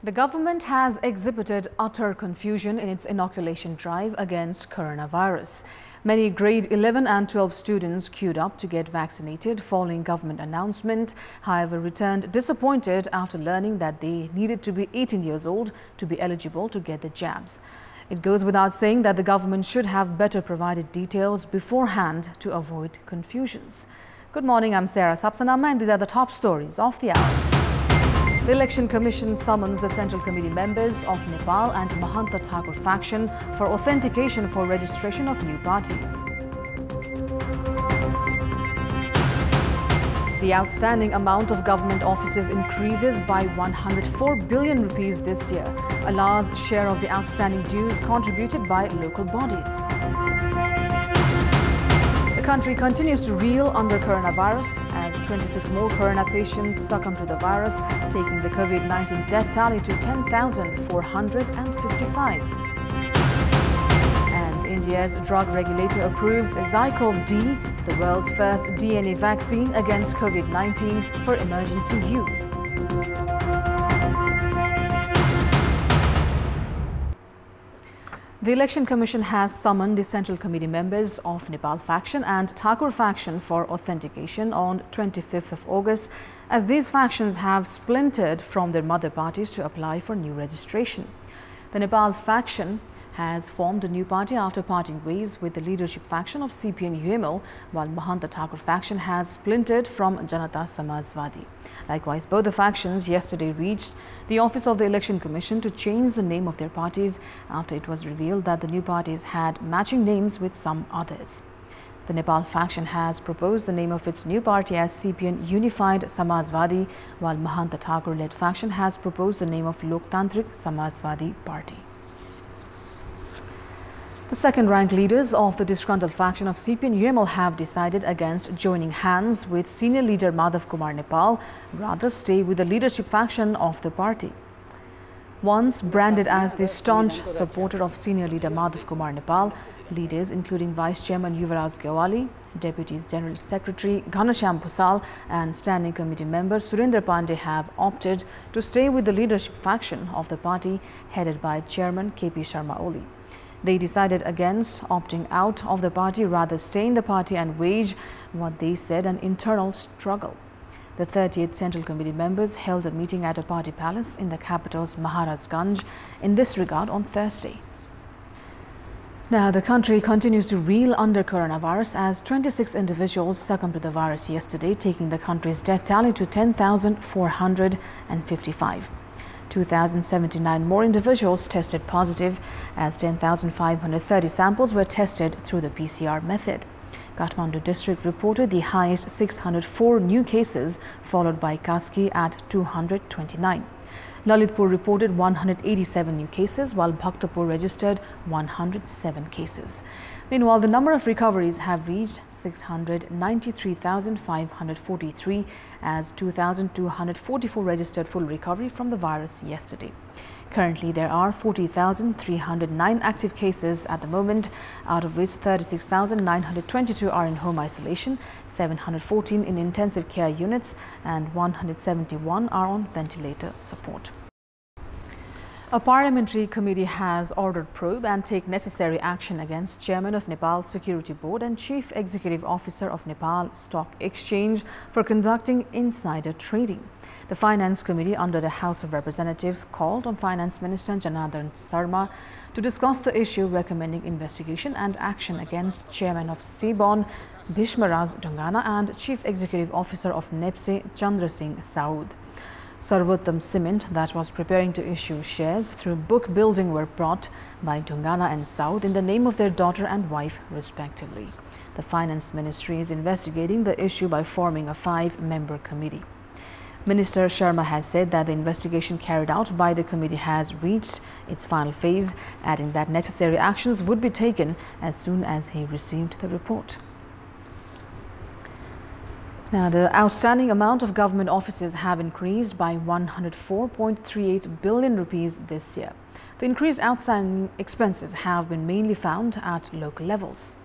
The government has exhibited utter confusion in its inoculation drive against coronavirus. Many grade 11 and 12 students queued up to get vaccinated following government announcement, however returned disappointed after learning that they needed to be 18 years old to be eligible to get the jabs. It goes without saying that the government should have better provided details beforehand to avoid confusions. Good morning, I'm Sarah Sapsanama and these are the top stories of the hour. The Election Commission summons the Central Committee members of Nepal and Mahanta Thakur faction for authentication for registration of new parties. The outstanding amount of government offices increases by 104 billion rupees this year, a large share of the outstanding dues contributed by local bodies. The country continues to reel under coronavirus as 26 more corona patients succumb to the virus, taking the COVID-19 death tally to 10,455. And India's drug regulator approves Zycov-D, the world's first DNA vaccine against COVID-19 for emergency use. The Election Commission has summoned the Central Committee members of Nepal faction and Thakur faction for authentication on 25th of August, as these factions have splintered from their mother parties to apply for new registration. The Nepal faction has formed a new party after parting ways with the leadership faction of CPN-UML, while Mahanta Thakur faction has splintered from Janata Samajwadi. Likewise, both the factions yesterday reached the office of the Election Commission to change the name of their parties after it was revealed that the new parties had matching names with some others. The Nepal faction has proposed the name of its new party as CPN Unified Samajwadi, while Mahanta Thakur-led faction has proposed the name of Loktantrik Samajwadi Party. The second-ranked leaders of the disgruntled faction of CPN-UML have decided against joining hands with senior leader Madhav Kumar Nepal, rather stay with the leadership faction of the party. Once branded as the staunch supporter of senior leader Madhav Kumar Nepal, leaders including Vice Chairman Yuvraj Gewali, Deputy General Secretary Ghanashyam Bhusal and Standing Committee member Surendra Pandey have opted to stay with the leadership faction of the party headed by Chairman KP Sharma Oli. They decided against opting out of the party, rather stay in the party and wage what they said an internal struggle. The 38 Central Committee members held a meeting at a party palace in the capital's Maharajganj in this regard on Thursday. Now, the country continues to reel under coronavirus as 26 individuals succumbed to the virus yesterday, taking the country's death tally to 10,455. 2,079 more individuals tested positive as 10,530 samples were tested through the PCR method. Kathmandu district reported the highest 604 new cases, followed by Kaski at 229. Lalitpur reported 187 new cases, while Bhaktapur registered 107 cases. Meanwhile, the number of recoveries have reached 693,543 as 2,244 registered full recovery from the virus yesterday. Currently, there are 40,309 active cases at the moment, out of which 36,922 are in home isolation, 714 in intensive care units and 171 are on ventilator support. A parliamentary committee has ordered probe and take necessary action against Chairman of Nepal Security Board and Chief Executive Officer of Nepal Stock Exchange for conducting insider trading. The Finance Committee under the House of Representatives called on Finance Minister Janardhan Sharma to discuss the issue, recommending investigation and action against Chairman of Sebon Bhishmaraj Dungana and Chief Executive Officer of NEPSE Chandra Singh Saud. Sarvottam Cement, that was preparing to issue shares through book building, were brought by Dungana and Saud in the name of their daughter and wife respectively. The Finance Ministry is investigating the issue by forming a 5-member committee. Minister Sharma has said that the investigation carried out by the committee has reached its final phase, adding that necessary actions would be taken as soon as he received the report. Now, the outstanding amount of government offices have increased by 104.38 billion rupees this year. The increased outstanding expenses have been mainly found at local levels.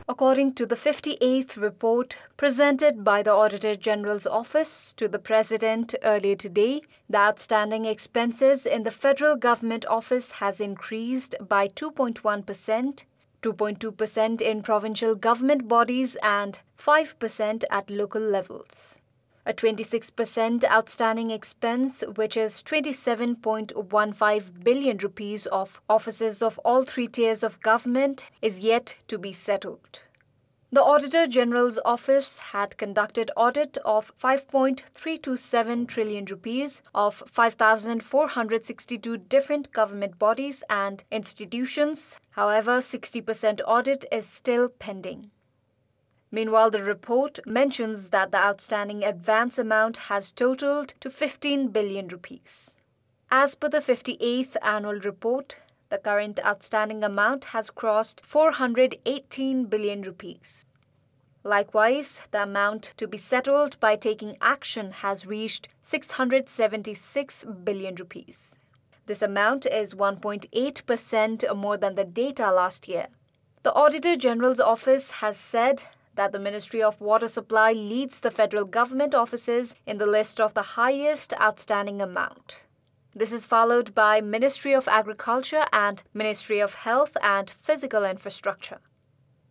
According to the 58th report presented by the Auditor General's Office to the President earlier today, the outstanding expenses in the federal government office has increased by 2.1%, 2.2% in provincial government bodies and 5% at local levels. A 26% outstanding expense, which is 27.15 billion rupees of offices of all three tiers of government, is yet to be settled. The Auditor General's Office had conducted audit of 5.327 trillion rupees of 5,462 different government bodies and institutions. However, 60% audit is still pending. Meanwhile, the report mentions that the outstanding advance amount has totaled to 15 billion rupees. As per the 58th annual report, the current outstanding amount has crossed 418 billion rupees. Likewise, the amount to be settled by taking action has reached 676 billion rupees. This amount is 1.8% more than the data last year. The Auditor General's Office has said that the Ministry of Water Supply leads the federal government offices in the list of the highest outstanding amount. This is followed by Ministry of Agriculture and Ministry of Health and Physical Infrastructure.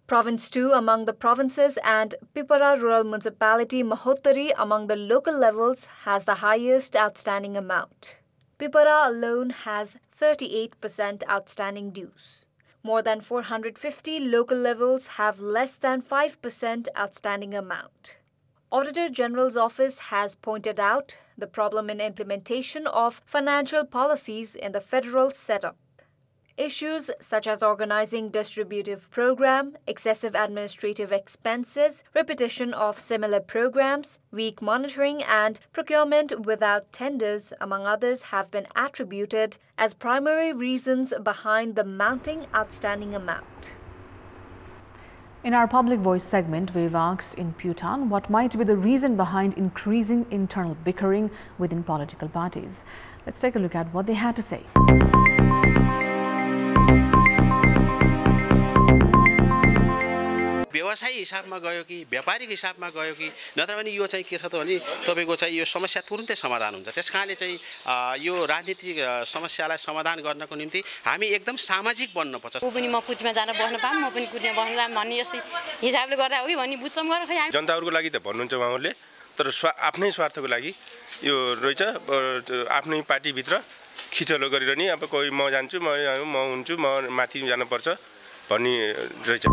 Province 2 among the provinces and Pipara Rural Municipality Mahottari among the local levels has the highest outstanding amount. Pipara alone has 38% outstanding dues. More than 450 local levels have less than 5% outstanding amount. Auditor General's Office has pointed out the problem in implementation of financial policies in the federal setup. Issues such as organizing distributive program, excessive administrative expenses, repetition of similar programs, weak monitoring and procurement without tenders, among others, have been attributed as primary reasons behind the mounting outstanding amount. In our Public Voice segment, we've asked in Bhutan what might be the reason behind increasing internal bickering within political parties. Let's take a look at what they had to say. व्यवसायी हिसाबमा गयो कि व्यापारिक हिसाबमा गयो कि नत्र भने यो चाहिँ के छ त भने तपाईको चाहिँ यो समस्या तुरुन्तै समाधान हुन्छ। त्यसकारणले चाहिँ यो राजनीतिक समस्यालाई समाधान गर्नको निम्ति हामी एकदम सामाजिक बन्न पर्छ। को पनि म कुचमा जान बस्न पाम, म पनि कुचमा बस्न पाम भन्ने यस्तै हिसाबले गर्दा हो कि भन्ने बुझ्छौँ गरेर खै हामी जनताहरुको लागि त भन्नुहुन्छ उहाँहरुले, तर आफ्नै स्वार्थको लागि यो रहेछ आफ्नै पार्टी भित्र खिचलो गरिरहने, अब कोही म जान्छु म हुन्छु म माथि जान पर्छ भन्ने रहेछ।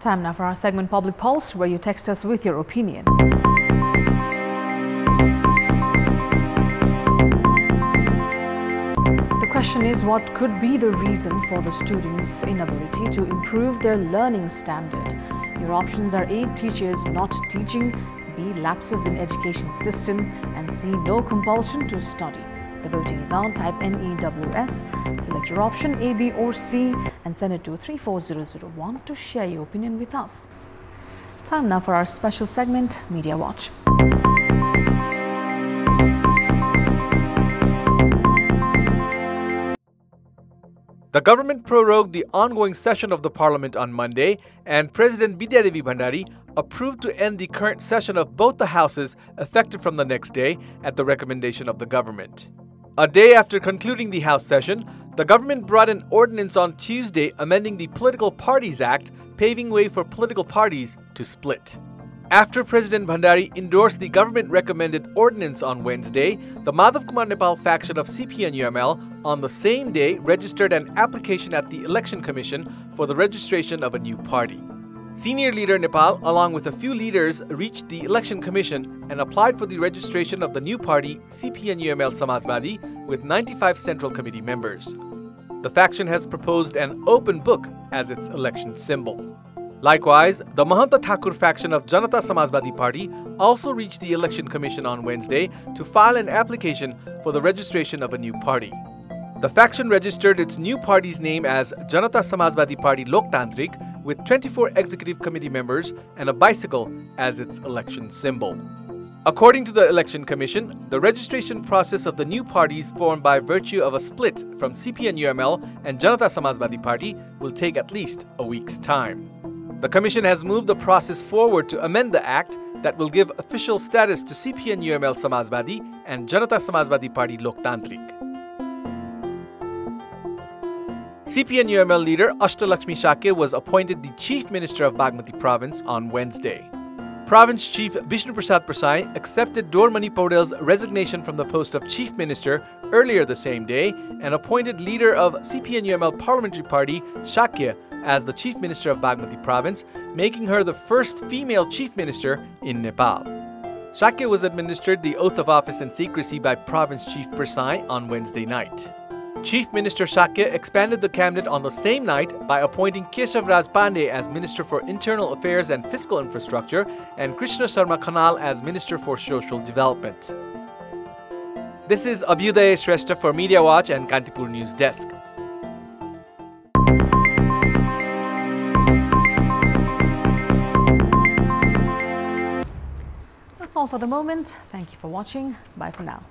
Time now for our segment Public Pulse, where you text us with your opinion. The question is, what could be the reason for the students' inability to improve their learning standard? Your options are A. Teachers not teaching, B. Lapses in education system, and C. No compulsion to study. The voting is on. Type NEWS, select your option A, B or C and send it to 34001 to share your opinion with us. Time now for our special segment, Media Watch. The government prorogued the ongoing session of the parliament on Monday, and President Bidyadevi Bhandari approved to end the current session of both the houses effective from the next day at the recommendation of the government. A day after concluding the House session, the government brought an ordinance on Tuesday amending the Political Parties Act, paving way for political parties to split. After President Bhandari endorsed the government-recommended ordinance on Wednesday, the Madhav Kumar Nepal faction of CPN-UML on the same day registered an application at the Election Commission for the registration of a new party. Senior leader Nepal, along with a few leaders, reached the Election Commission and applied for the registration of the new party CPN-UML Samajwadi with 95 Central Committee members. The faction has proposed an open book as its election symbol. Likewise, the Mahanta Thakur faction of Janata Samajwadi Party also reached the Election Commission on Wednesday to file an application for the registration of a new party. The faction registered its new party's name as Janata Samajwadi Party Loktantrik with 24 executive committee members and a bicycle as its election symbol. According to the Election Commission, the registration process of the new parties formed by virtue of a split from CPN-UML and Janata Samajwadi Party will take at least a week's time. The Commission has moved the process forward to amend the act that will give official status to CPN-UML Samajwadi and Janata Samajwadi Party Loktantrik. CPN-UML leader Ashtalakshmi Shakya was appointed the Chief Minister of Bagmati Province on Wednesday. Province Chief Vishnu Prasad Prasai accepted Dormani Paudel's resignation from the post of Chief Minister earlier the same day and appointed leader of CPN-UML Parliamentary Party Shakya as the Chief Minister of Bagmati Province, making her the first female Chief Minister in Nepal. Shakya was administered the oath of office and secrecy by Province Chief Prasai on Wednesday night. Chief Minister Shakya expanded the cabinet on the same night by appointing Keshav Raj Pandey as Minister for Internal Affairs and Fiscal Infrastructure and Krishna Sharma Khanal as Minister for Social Development. This is Abhyuday Shrestha for Media Watch and Kantipur News Desk. That's all for the moment. Thank you for watching. Bye for now.